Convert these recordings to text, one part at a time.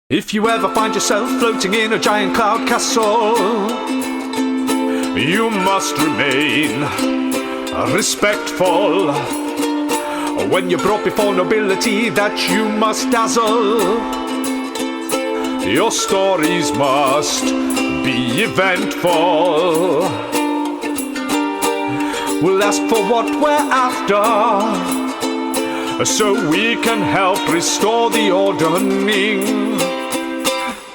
If you ever find yourself floating in a giant cloud castle, you must remain respectful. When you're brought before nobility that you must dazzle, your stories must be eventful. We'll ask for what we're after, so we can help restore the ordering.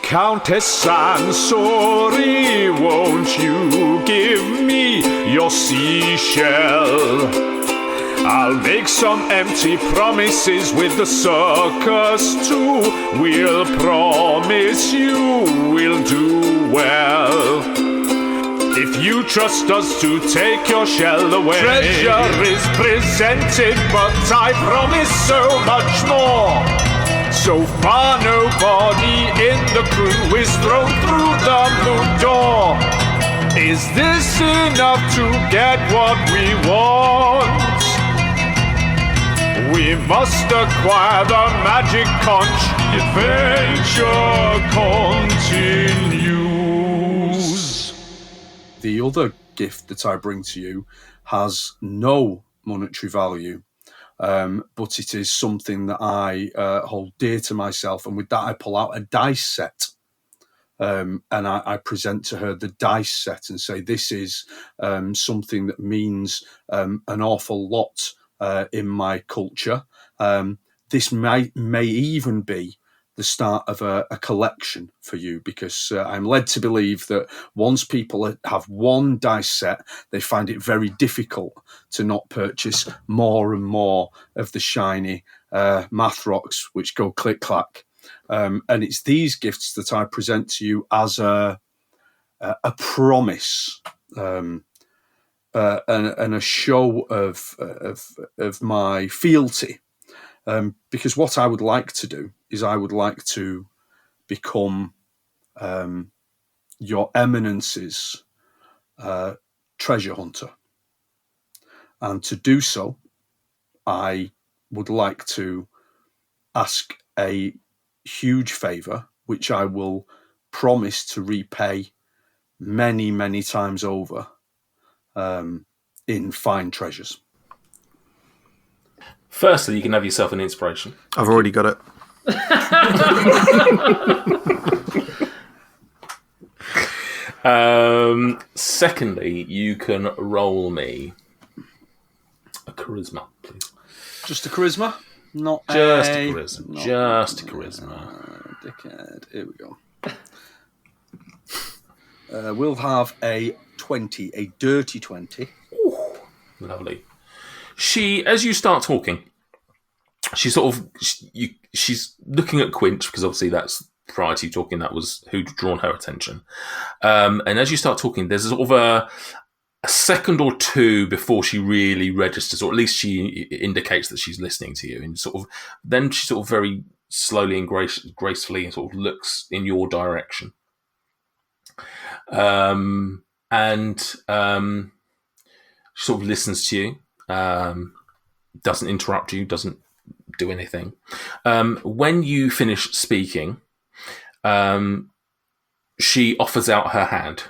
Countess Ansori, won't you give me your seashell? I'll make some empty promises with the circus too. We'll promise you we'll do well if you trust us to take your shell away. Treasure is presented, but I promise so much more. So far nobody in the crew is thrown through the moon door. Is this enough to get what we want? We must acquire the magic conch. Adventure continues. The other gift that I bring to you has no monetary value. But it is something that I hold dear to myself. And with that, I pull out a dice set. And I present to her the dice set and say, this is something that means an awful lot in my culture. This may even be the start of a collection for you, because I'm led to believe that once people have one dice set, they find it very difficult to not purchase more and more of the shiny math rocks which go click-clack. And it's these gifts that I present to you as a promise and a show of my fealty. Because what I would like to do is I would like to become your eminence's treasure hunter. And to do so, I would like to ask a huge favour, which I will promise to repay many, many times over in fine treasures. Firstly, you can have yourself an inspiration. I've already got it. Secondly, you can roll me a charisma, please. Just a charisma? Not just a charisma. Not just a charisma. Dickhead. Here we go. We'll have a 20, a dirty 20. Ooh, lovely. She, as you start talking, she's looking at Quinch, because obviously that's prior to you talking, that was who'd drawn her attention. And as you start talking, there's sort of a second or two before she really registers, or at least she indicates that she's listening to you. And then she sort of very slowly and gracefully sort of looks in your direction. And she sort of listens to you. Doesn't interrupt you, doesn't do anything. When you finish speaking, she offers out her hand,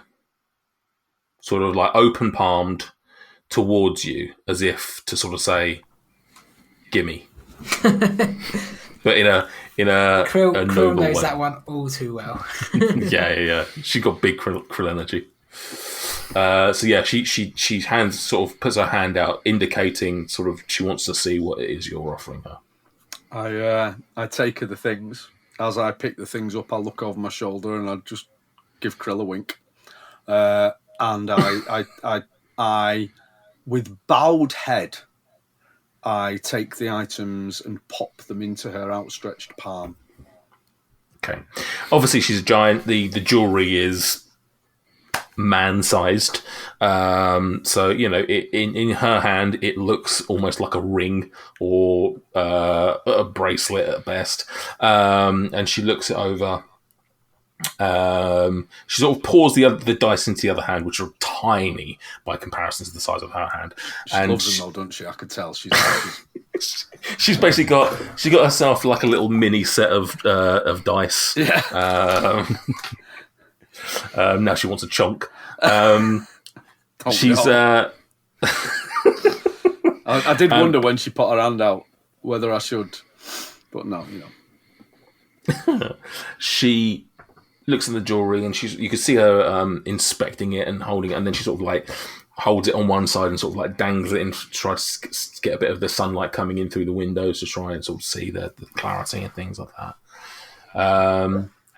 sort of like open palmed towards you, as if to sort of say, "Gimme." But in a Krill noble knows way. that one all too well. Yeah. She got big krill energy. So yeah, she hands sort of puts her hand out, indicating sort of she wants to see what it is you're offering her. I take her the things. As I pick the things up, I look over my shoulder and I just give Krill a wink. And I, with bowed head, I take the items and pop them into her outstretched palm. Okay. Obviously, she's a giant. The jewelry is man-sized, so in her hand it looks almost like a ring or a bracelet at best. And she looks it over, She sort of pours the dice into the other hand, which are tiny by comparison to the size of her hand. She loves them though, doesn't she? I could tell. She's She's basically got herself like a little mini set of dice. Yeah. Now she wants a chunk. She's. I did wonder when she put her hand out whether I should, but no, She looks at the jewelry and you can see her inspecting it and holding it, and then she sort of like holds it on one side and sort of like dangles it and tries to get a bit of the sunlight coming in through the windows to try and sort of see the clarity and things like that.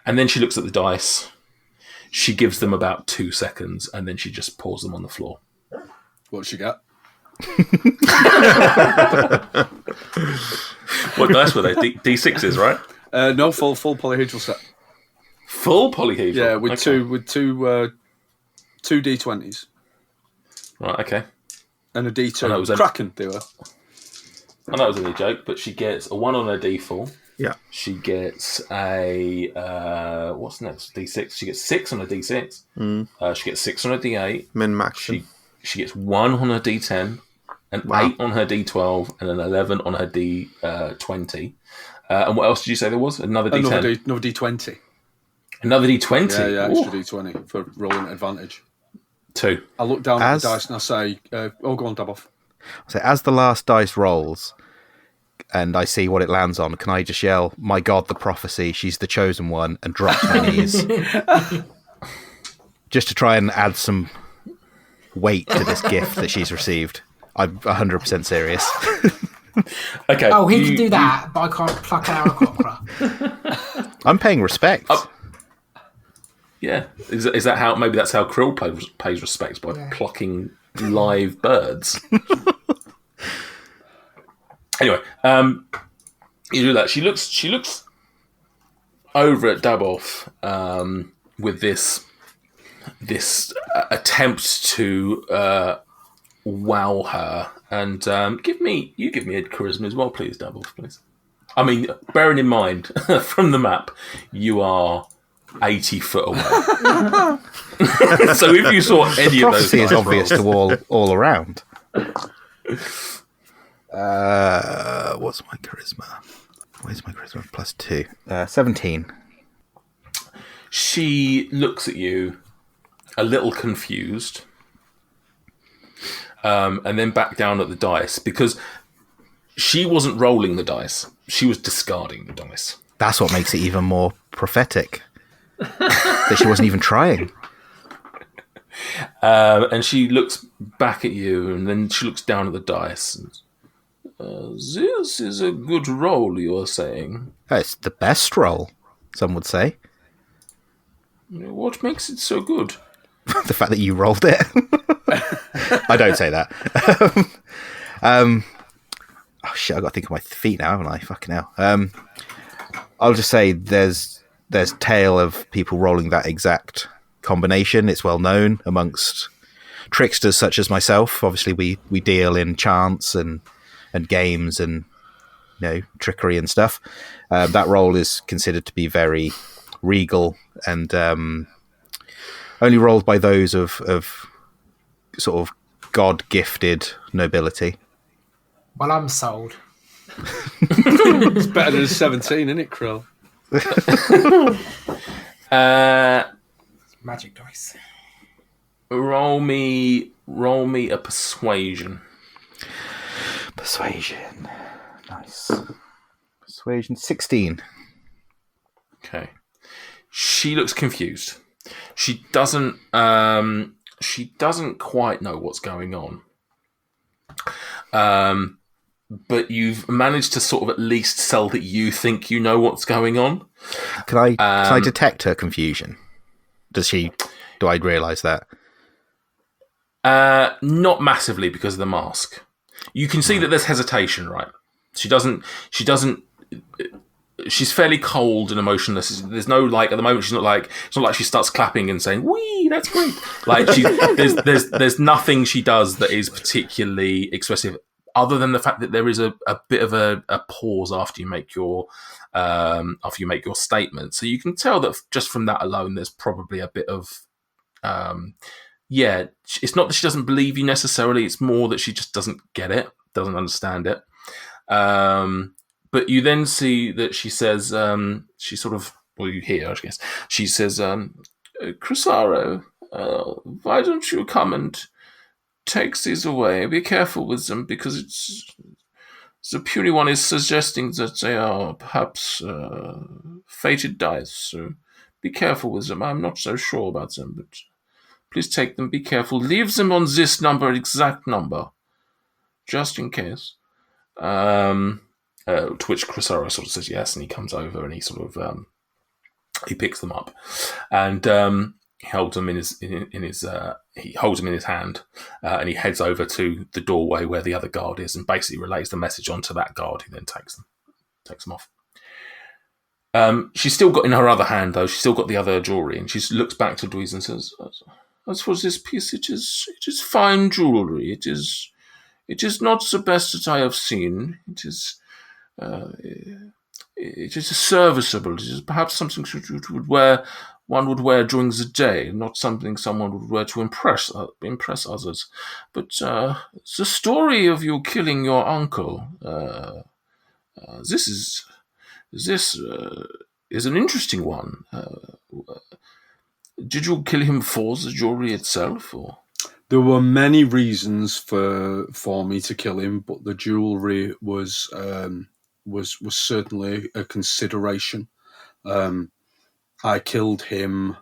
And then she looks at the dice. She gives them about 2 seconds and then she just pours them on the floor. What's she got? What dice were they? D6s, right? No, full polyhedral set. Full polyhedral? Yeah, with two D20s. Right, okay. And a D2. Kraken, they were. I know it was only a joke, but she gets a 1 on her D4. Yeah. She gets a what's next? D6. She gets 6 on a D6. She gets 6 on a D8. Min max. She gets 1 on her D10, an 8 on her D12, and an 11 on her D20. And what else did you say there was? Another D10. Another D20. Another D20. Yeah, extra D20 for rolling advantage. 2. I look down at the dice and I say, go on, dab off. So as the last dice rolls and I see what it lands on, can I just yell, "My God, the prophecy, she's the chosen one," and drop to my knees? Just to try and add some weight to this gift that she's received. I'm 100% serious. Okay. Oh, he can do that, but I can't pluck out a copra. I'm paying respect. Yeah. Is that how? Maybe that's how Krill pays respect, by plucking live birds. Anyway, you do that. She looks over at Daboff with this attempt to wow her, and give me a charisma as well, please, Daboff, please. I mean, bearing in mind from the map, you are 80 foot away. So if you saw any of those, prophecy is obvious to all around. What's my charisma? Where's my charisma? +2. 17. She looks at you, a little confused, and then back down at the dice, because she wasn't rolling the dice; she was discarding the dice. That's what makes it even more prophetic. That she wasn't even trying. And she looks back at you, and then she looks down at the dice. And, this is a good roll, you are saying. It's the best roll, some would say. What makes it so good? The fact that you rolled it. I don't say that. Oh shit, I've got to think of my feet now, haven't I? Fucking hell. I'll just say there's tale of people rolling that exact combination. It's well known amongst tricksters such as myself. Obviously, we deal in chance and games and trickery and stuff. That roll is considered to be very regal and only rolled by those of sort of God-gifted nobility. Well, I'm sold. It's better than 17, isn't it, Krill? Magic dice. Roll me a persuasion. Persuasion. Nice. Persuasion 16. Okay. She looks confused. She doesn't quite know what's going on. But you've managed to sort of at least sell that you think you know what's going on. Can I detect her confusion? Do I realise that? Not massively because of the mask. You can see that there's hesitation, right? She's fairly cold and emotionless. There's no at the moment. It's not like she starts clapping and saying, "Wee, that's great." Like there's nothing she does that is particularly expressive other than the fact that there is a bit of a pause after you make your statement. So you can tell that just from that alone, there's probably a bit of it's not that she doesn't believe you necessarily. It's more that she just doesn't get it, doesn't understand it. But you then see that she says, she sort of, well, you hear, I guess, she says, Crisaro, why don't you come and take these away? Be careful with them, because the puny one is suggesting that they are perhaps fated dice, so be careful with them. I'm not so sure about them, but please take them, be careful. Leave them on this exact number, just in case. To which Crisaro sort of says yes, and he comes over and he sort of he picks them up, and he holds them in his hand, and he heads over to the doorway where the other guard is, and basically relays the message onto that guard, who then takes them off. She's still got in her other hand, though. She's still got the other jewelry, and she looks back to Louise and says, "As for this piece, it is fine jewelry. It is not the best that I have seen. It is serviceable. It is perhaps something one would wear during the day, not something someone would wear to impress others. But the story of you killing your uncle, this is an interesting one. Did you kill him for the jewelry itself, or?" There were many reasons for me to kill him, but the jewelry was certainly a consideration. I killed him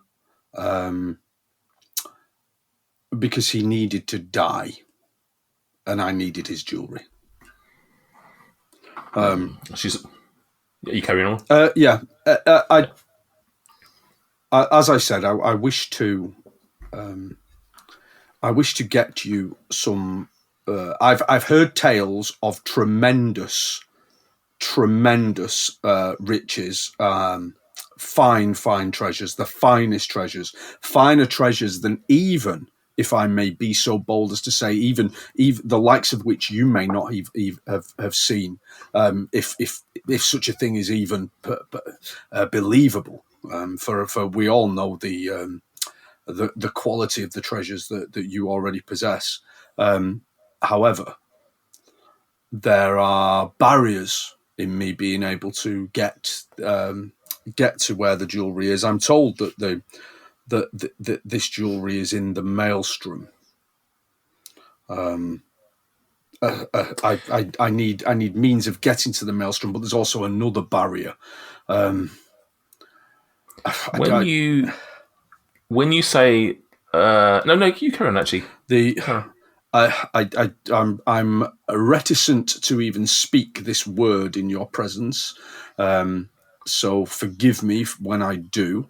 because he needed to die, and I needed his jewelry. Are you carrying on? As I said, I wish to get you some. I've heard tales of tremendous riches, fine treasures, the finest treasures, finer treasures than, even if I may be so bold as to say, even the likes of which you may not have seen, if such a thing is even believable. For we all know the quality of the treasures that you already possess. However, there are barriers in me being able to get to where the jewelry is. I'm told that this jewelry is in the maelstrom. I need means of getting to the maelstrom, but there's also another barrier. When you say no, you carry on. Actually, I'm reticent to even speak this word in your presence, so forgive me when I do.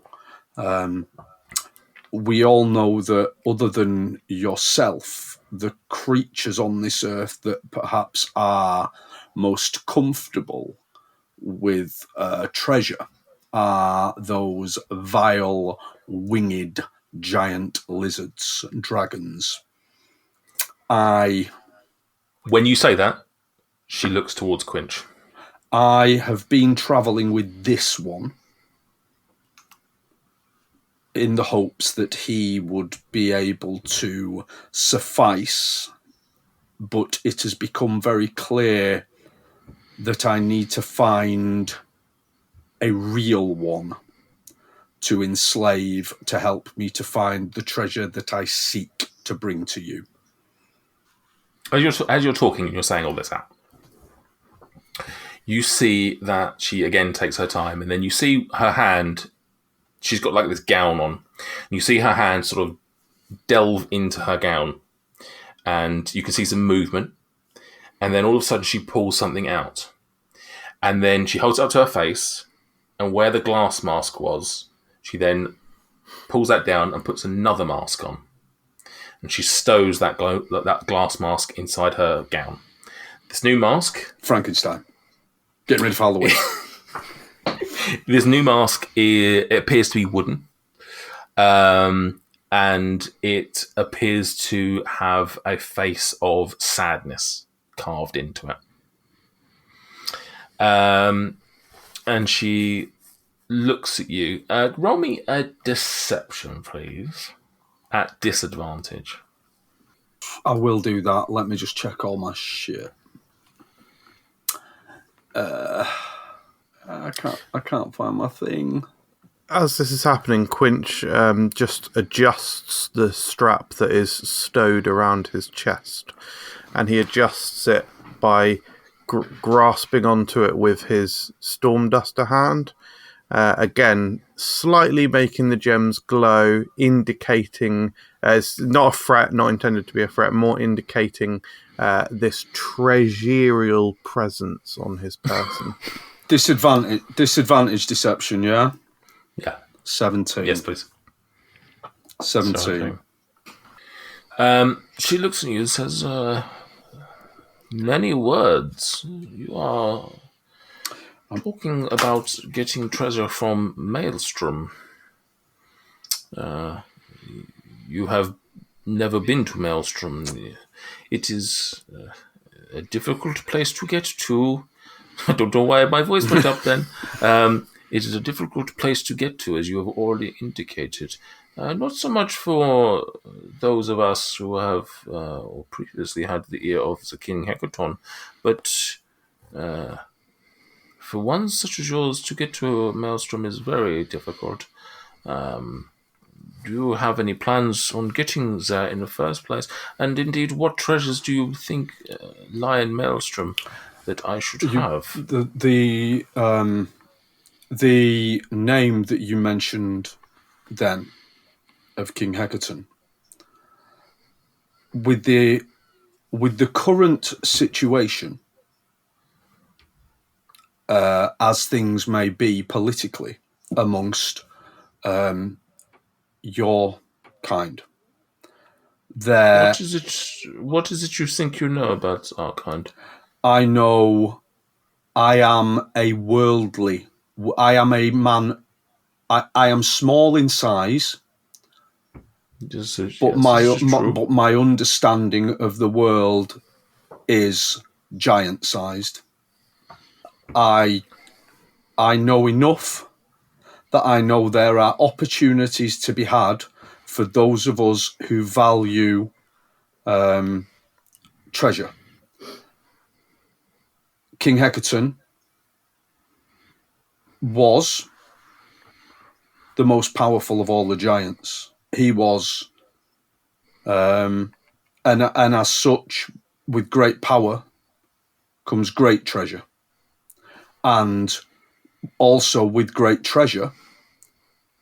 We all know that, other than yourself, the creatures on this earth that perhaps are most comfortable with treasure are those vile, winged giant lizards and dragons. When you say that, she looks towards Quinch. I have been travelling with this one in the hopes that he would be able to suffice, but it has become very clear that I need to find a real one to enslave, to help me to find the treasure that I seek to bring to you. As you're talking and you're saying all this out, you see that she again takes her time, and then you see her hand. She's got like this gown on. You see her hand sort of delve into her gown, and you can see some movement. And then all of a sudden she pulls something out, and then she holds it up to her face, and where the glass mask was, she then pulls that down and puts another mask on. And she stows that glass mask inside her gown. This new mask... Frankenstein. Getting ready for Halloween. This new mask, it appears to be wooden. And it appears to have a face of sadness carved into it. And she looks at you. Roll me a deception, please, at disadvantage. I will do that. Let me just check all my shit. I can't find my thing. As this is happening, Quinch just adjusts the strap that is stowed around his chest, and he adjusts it by grasping onto it with his Storm Duster hand. Again, slightly making the gems glow, indicating it's not a threat, not intended to be a threat, more indicating this treasurial presence on his person. Disadvantage deception, yeah? Yeah. 17. Yes, please. 17. She looks at you and says, many words. You are talking about getting treasure from Maelstrom. You have never been to Maelstrom. It is a difficult place to get to. I don't know why my voice went up then. It is a difficult place to get to, as you have already indicated. Not so much for those of us who have or previously had the ear of the King Hecaton, but for one such as yours to get to Maelstrom is very difficult. Do you have any plans on getting there in the first place? And indeed, what treasures do you think lie in Maelstrom that I should have? The name that you mentioned then of King Hecaton, with the current situation, as things may be politically amongst your kind, What is it you think you know about our kind? I know I am a worldly. I am a man. I am small in size, but my understanding of the world is giant-sized. I know enough that I know there are opportunities to be had for those of us who value treasure. King Hecaton was the most powerful of all the giants. He was, and as such, with great power comes great treasure. And also with great treasure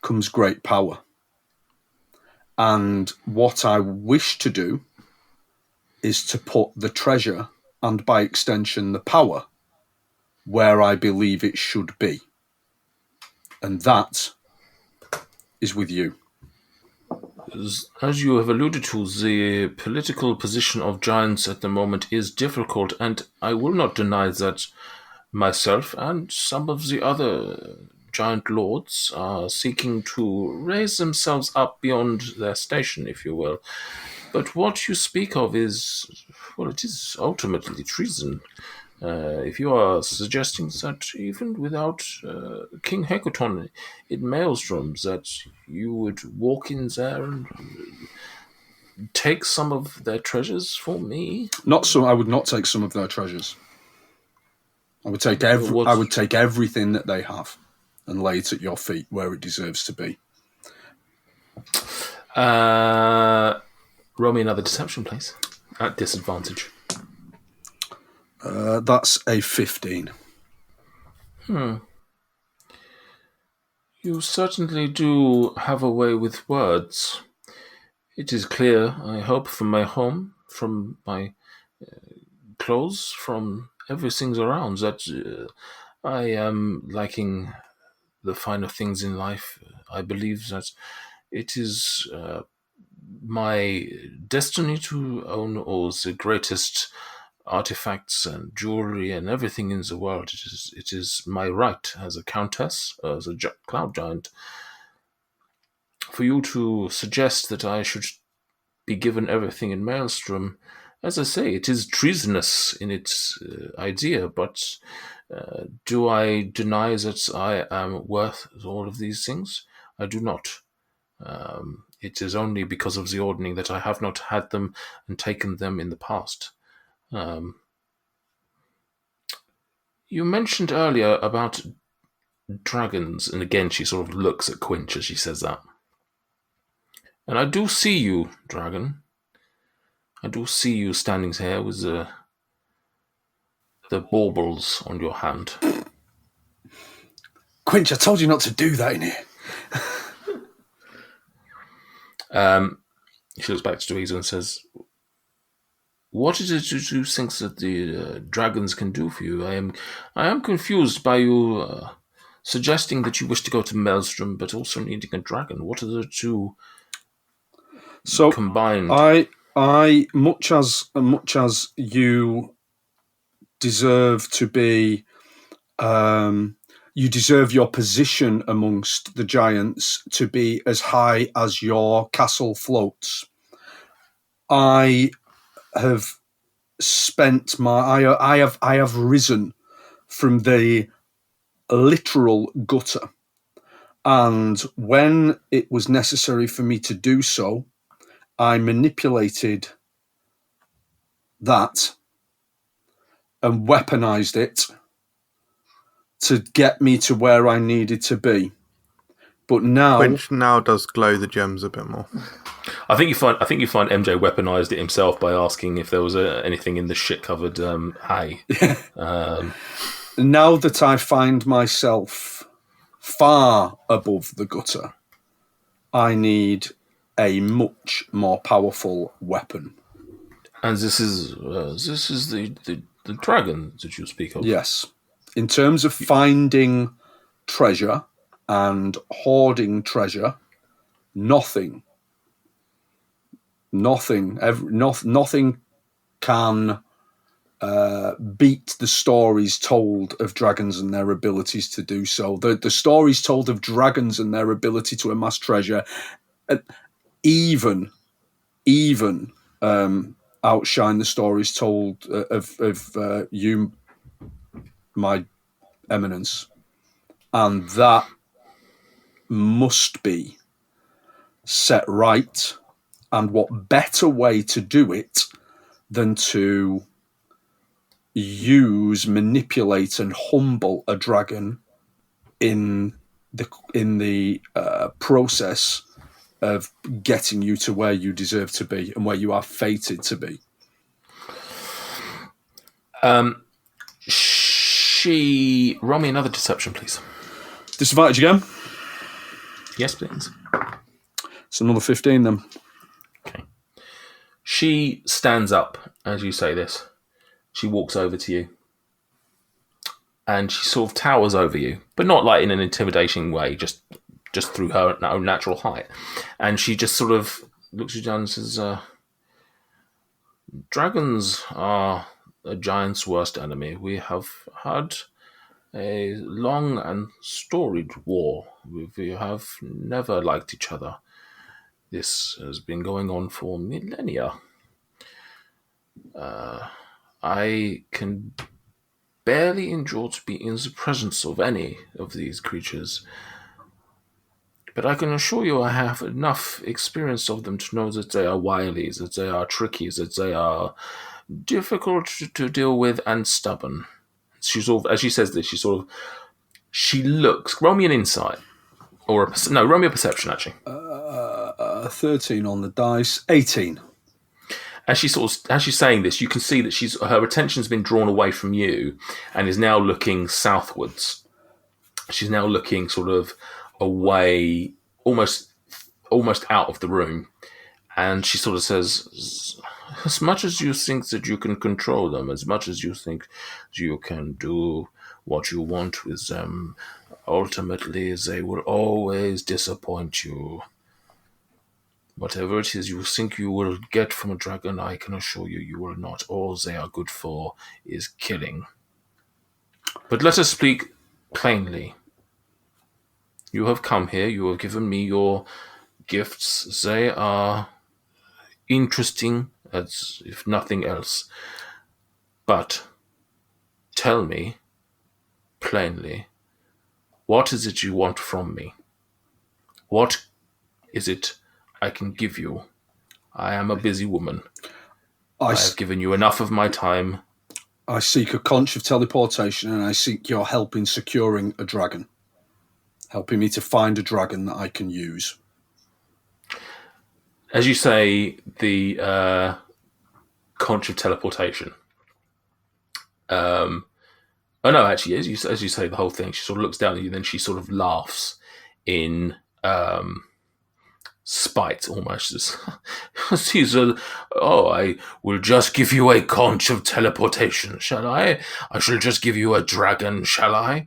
comes great power. And what I wish to do is to put the treasure, and by extension the power, where I believe it should be. And that is with you. As you have alluded to, the political position of giants at the moment is difficult, and I will not deny that myself and some of the other giant lords are seeking to raise themselves up beyond their station, if you will. But what you speak of is, well, it is ultimately treason. If you are suggesting that even without King Hecaton in Maelstrom, that you would walk in there and take some of their treasures for me? Not so. I would not take some of their treasures. I would take everything that they have and lay it at your feet where it deserves to be. Roll me another deception, please. At disadvantage. That's a 15. You certainly do have a way with words. It is clear, I hope, from my home, from my clothes, from everything around, that I am liking the finer things in life. I believe that it is my destiny to own all the greatest artifacts and jewelry and everything in the world. It is my right as a countess, as a cloud giant. For you to suggest that I should be given everything in Maelstrom As I say, it is treasonous in its idea, but do I deny that I am worth all of these things? I do not. It is only because of the ordering that I have not had them and taken them in the past. You mentioned earlier about dragons, and again she sort of looks at Quinch as she says that. And I do see you, dragon. I do see you standing here with the baubles on your hand. Quinch, I told you not to do that in here. She looks back to Dweezil and says, "What is it that you think that the dragons can do for you? I am confused by you suggesting that you wish to go to Maelstrom, but also needing a dragon. What are the two combined?" I much as you deserve to be, you deserve your position amongst the giants to be as high as your castle floats. I have spent I have risen from the literal gutter, and when it was necessary for me to do so, I manipulated that and weaponized it to get me to where I needed to be. But now, Quinch now does glow the gems a bit more. I think you find MJ weaponized it himself by asking if there was anything in the shit-covered hay. now that I find myself far above the gutter, I need a much more powerful weapon. And this is the dragon that you speak of. Yes. In terms of finding treasure and hoarding treasure, nothing can beat the stories told of dragons and their abilities to do so. The stories told of dragons and their ability to amass treasure, even outshine the stories told of you, my eminence, and that must be set right. And what better way to do it than to use, manipulate, and humble a dragon in the process of getting you to where you deserve to be and where you are fated to be. Roll me another deception, please. Disadvantage again? Yes, please. It's another 15 then. Okay. She stands up as you say this. She walks over to you. And she sort of towers over you, but not like in an intimidating way, just through her own natural height. And she just sort of looks you down and says, "Dragons are a giant's worst enemy. We have had a long and storied war. We have never liked each other. This has been going on for millennia. I can barely endure to be in the presence of any of these creatures. But I can assure you I have enough experience of them to know that they are wily, that they are tricky, that they are difficult to deal with and stubborn." She sort of, as she says this, she looks. Roll me an insight, roll me a perception actually. 13 on the dice, 18. As she's saying this, you can see that her attention's been drawn away from you and is now looking southwards. She's now looking sort of away, almost out of the room, and she sort of says, "As much as you think that you can control them, as much as you think you can do what you want with them, ultimately they will always disappoint you. Whatever it is you think you will get from a dragon, I can assure you, you will not. All they are good for is killing. But let us speak plainly. You have come here, you have given me your gifts. They are interesting as if nothing else. But tell me plainly, what is it you want from me? What is it I can give you? I am a busy woman. I have given you enough of my time. I seek a conch of teleportation, and I seek your help in securing a dragon. Helping me to find a dragon that I can use. As you say, the conch of teleportation. Oh no, actually, as you say the whole thing, she sort of looks down at you, then she sort of laughs in spite, almost. I will just give you a conch of teleportation, shall I? I shall just give you a dragon, shall I?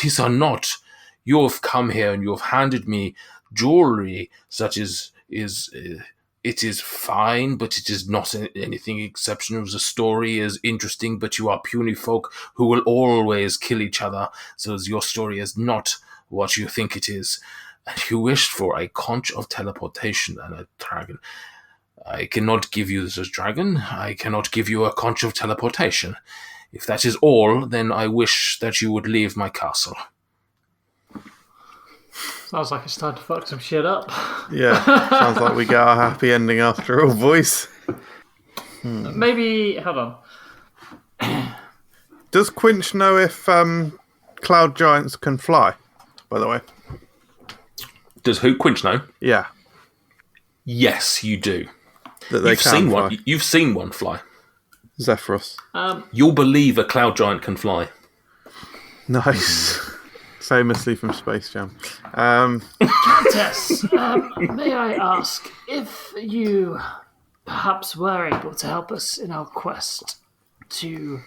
These are not. You have come here and you have handed me jewelry such as it is fine, but it is not anything exceptional. The story is interesting, but you are puny folk who will always kill each other, so your story is not what you think it is. And you wished for a conch of teleportation and a dragon. I cannot give you this dragon. I cannot give you a conch of teleportation. If that is all, then I wish that you would leave my castle. Sounds like it's time to fuck some shit up. Yeah, sounds like we get our happy ending after all, boys. Maybe, hold on. Does Quinch know if cloud giants can fly, by the way? Does who? Quinch know? Yeah. Yes, you do. That they You've can seen fly. one. You've seen one fly. Zephyros. You'll believe a cloud giant can fly. Nice. Famously from Space Jam. Countess, may I ask if you perhaps were able to help us in our quest to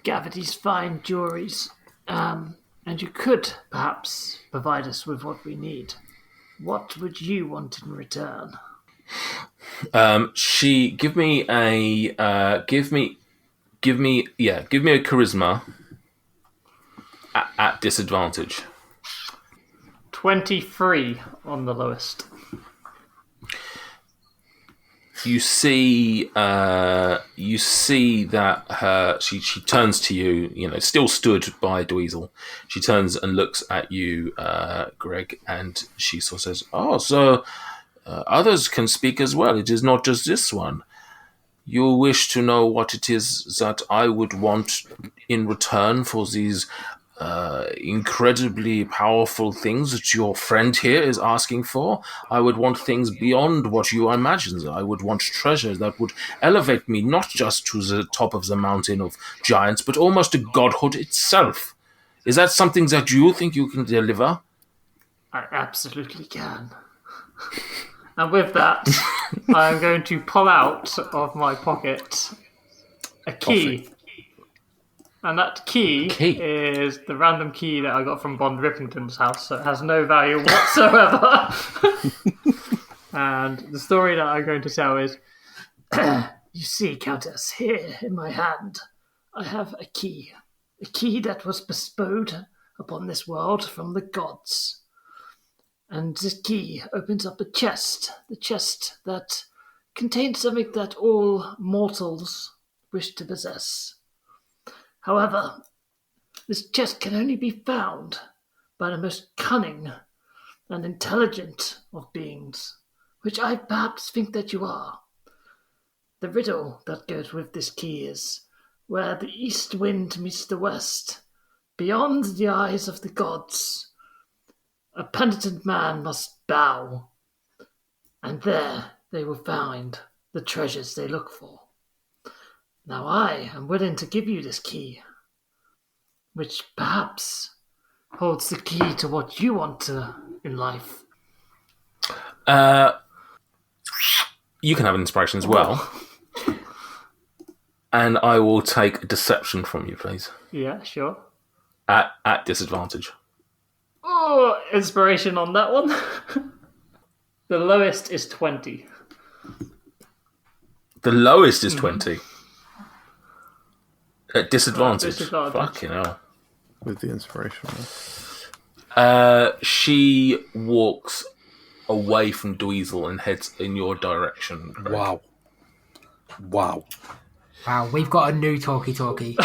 gather these fine jewelries, and you could perhaps provide us with what we need. What would you want in return? Give me a charisma at disadvantage. 23 on the lowest. You see that she turns to you, still stood by Dweezil. She turns and looks at you, Greg, and she sort of says, "Oh, so others can speak as well. It is not just this one. You wish to know what it is that I would want in return for these incredibly powerful things that your friend here is asking for? I would want things beyond what you imagine. I would want treasure that would elevate me not just to the top of the mountain of giants, but almost to godhood itself. Is that something that you think you can deliver?" I absolutely can. And with that, I'm going to pull out of my pocket a key. And that key is the random key that I got from Bond Rippington's house, so it has no value whatsoever. And the story that I'm going to tell is, You see, Countess, here in my hand, I have a key that was bestowed upon this world from the gods. And this key opens up a chest, the chest that contains something that all mortals wish to possess. However, this chest can only be found by the most cunning and intelligent of beings, which I perhaps think that you are. The riddle that goes with this key is, where the east wind meets the west, beyond the eyes of the gods, a penitent man must bow, and there they will find the treasures they look for. Now I am willing to give you this key, which perhaps holds the key to what you want in life. You can have an inspiration as well. And I will take a deception from you, please. yeah, sure. At disadvantage. Oh, inspiration on that one. The lowest is 20. The lowest is 20. At disadvantage. Disadvantage. Fucking hell. With the inspiration. She walks away from Dweezil and heads in your direction. Greg. Wow. Wow. Wow, we've got a new talkie-talkie.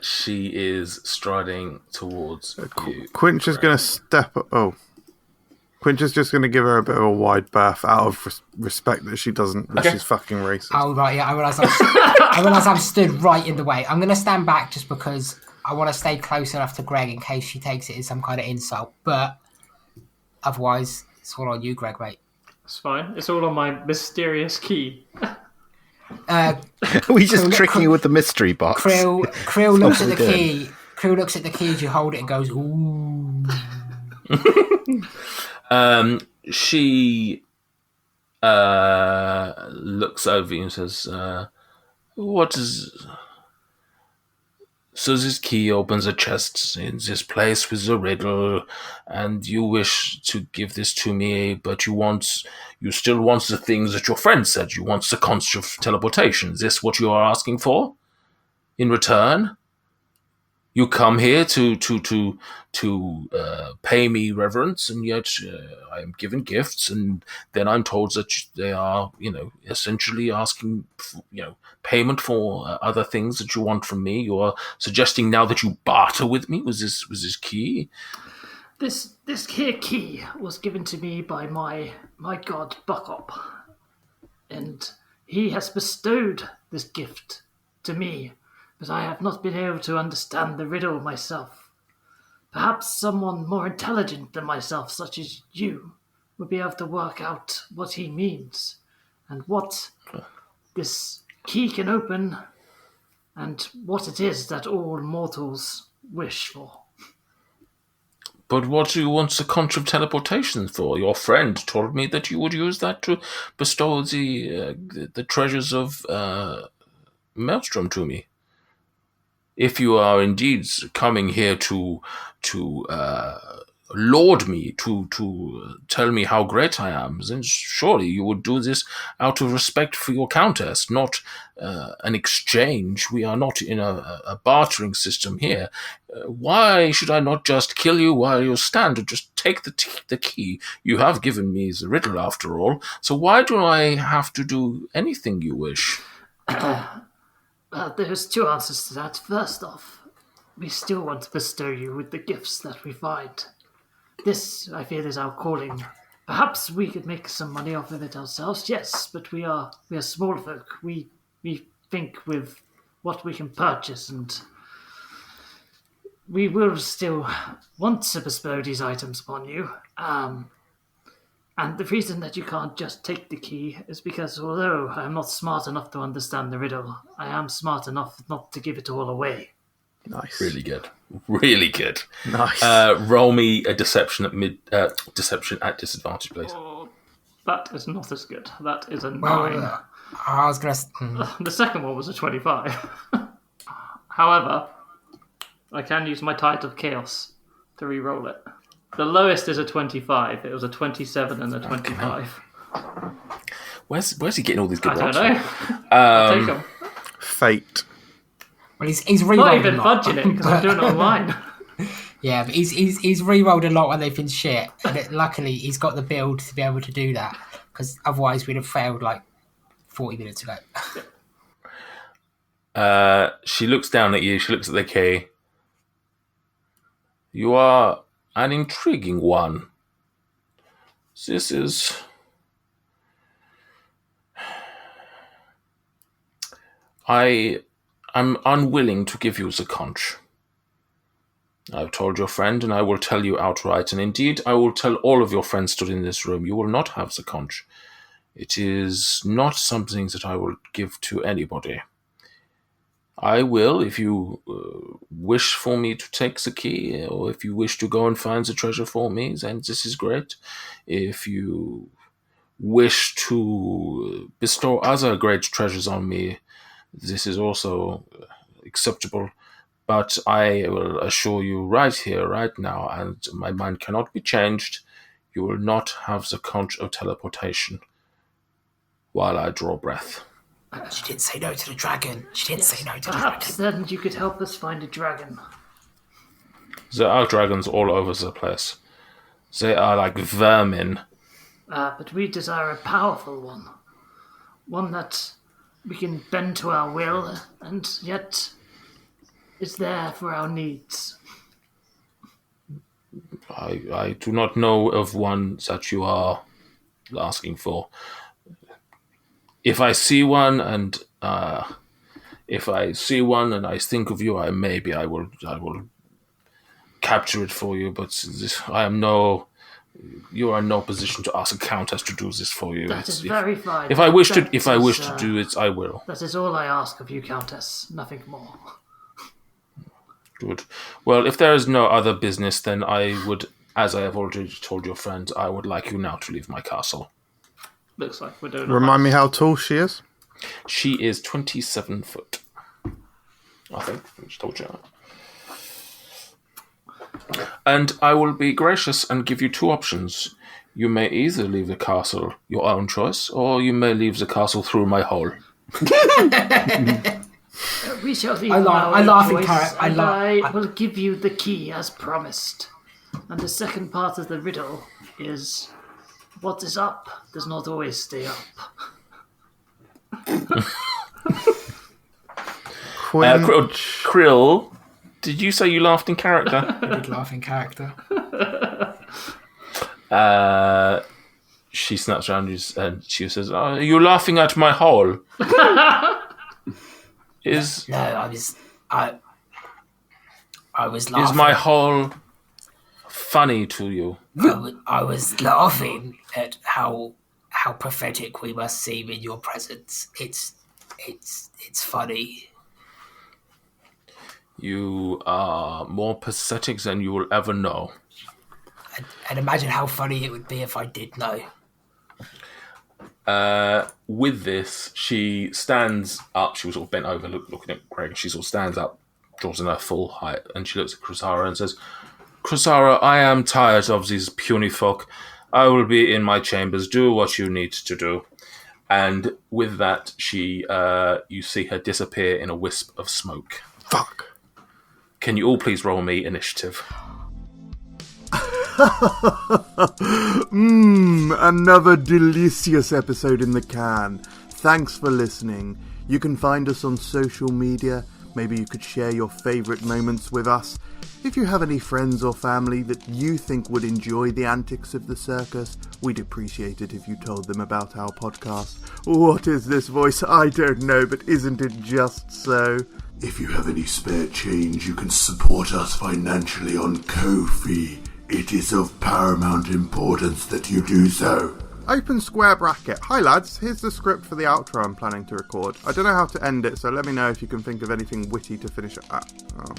She is striding towards you. Quinch is going to step. Quinch is just going to give her a bit of a wide berth out of respect that she doesn't. That she's fucking racist. Oh right, yeah. I realise I'm stood right in the way. I'm going to stand back just because I want to stay close enough to Greg in case she takes it as some kind of insult. But otherwise, it's all on you, Greg, mate. It's fine. It's all on my mysterious key. We just tricking you with the mystery box. Krill looks at the key. Krill looks at the key as you hold it and goes, ooh. She looks over you and says, what is... So this key opens a chest in this place with a riddle, and you wish to give this to me, but you still want the things that your friend said. You want the concept of teleportation. Is this what you are asking for? In return? You come here to pay me reverence, and yet I am given gifts, and then I'm told that they are, essentially asking, payment for other things that you want from me. You are suggesting now that you barter with me. Was this key? This here key was given to me by my god Buckop, and he has bestowed this gift to me. But I have not been able to understand the riddle myself. Perhaps someone more intelligent than myself, such as you, would be able to work out what he means and what this key can open and what it is that all mortals wish for. But what do you want the conch of teleportation for? Your friend told me that you would use that to bestow the treasures of Maelstrom to me. If you are indeed coming here to laud me, to tell me how great I am, then surely you would do this out of respect for your countess, not an exchange. We are not in a bartering system here. Why should I not just kill you while you stand and just take the key? You have given me the riddle after all, so why do I have to do anything you wish? There's two answers to that. First off, we still want to bestow you with the gifts that we find. This, I feel, is our calling. Perhaps we could make some money off of it ourselves, yes, but we are small folk. We think with what we can purchase, and we will still want to bestow these items upon you. And the reason that you can't just take the key is because although I am not smart enough to understand the riddle, I am smart enough not to give it all away. Nice. Really good. Really good. Nice. Roll me a deception at disadvantage, please. Oh, that is not as good. That is a 9. I was going to... The second one was a 25. However, I can use my Tide of Chaos to re-roll it. The lowest is a 25. It was a 27 and a 25. Where's he getting all these good I rolls? don't know. I'll take them. Fate. Well, he's re-rolled Not even a lot. fudging it because I'm doing it online. Yeah, but he's re-rolled a lot when they've been shit. And luckily, he's got the build to be able to do that. Because otherwise, we'd have failed like 40 minutes ago. She looks down at you. She looks at the key. You are an intriguing one. This is... I am unwilling to give you the conch. I've told your friend, and I will tell you outright, and indeed I will tell all of your friends stood in this room, you will not have the conch. It is not something that I will give to anybody. I will, if you wish for me to take the key, or if you wish to go and find the treasure for me, then this is great. If you wish to bestow other great treasures on me, this is also acceptable. But I will assure you right here, right now, and my mind cannot be changed, you will not have the conch of teleportation while I draw breath. She didn't say no to the dragon. Perhaps then you could help us find a dragon. There are dragons all over the place. They are like vermin. But we desire a powerful one. One that we can bend to our will and yet is there for our needs. I do not know of one that you are asking for. If I see one and I think of you, I will capture it for you. But you are in no position to ask a countess to do this for you. That is very fine. If I wish to do it, I will. That is all I ask of you, Countess. Nothing more. Good. Well, if there is no other business, then I would, as I have already told your friend, I would like you now to leave my castle. Looks like we're doing. Remind me how tall she is. She is 27 foot. I think I just told you that. And I will be gracious and give you two options. You may either leave the castle, your own choice, or you may leave the castle through my hole. We shall leave I laugh in character. I will give you the key as promised. And the second part of the riddle is, what is up does not always stay up. Krill, did you say you laughed in character? I did laugh in character. She snaps around you and she says, "Are you laughing at my hole?" No, I was laughing. Is my hole funny to you? I was laughing at how pathetic we must seem in your presence. It's funny. You are more pathetic than you will ever know. And imagine how funny it would be if I did know. With this, she stands up. She was sort of bent over, looking at Greg. She sort of stands up, draws in her full height, and she looks at Chrysara and says, "Chrysara, I am tired of these puny folk. I will be in my chambers. Do what you need to do." And with that, you see her disappear in a wisp of smoke. Fuck. Can you all please roll me initiative? Another delicious episode in the can. Thanks for listening. You can find us on social media. Maybe you could share your favourite moments with us. If you have any friends or family that you think would enjoy the antics of the circus, we'd appreciate it if you told them about our podcast. What is this voice? I don't know, but isn't it just so? If you have any spare change, you can support us financially on Ko-fi. It is of paramount importance that you do so. Open square bracket. Hi lads, here's the script for the outro I'm planning to record. I don't know how to end it, so let me know if you can think of anything witty to finish it at. Oh.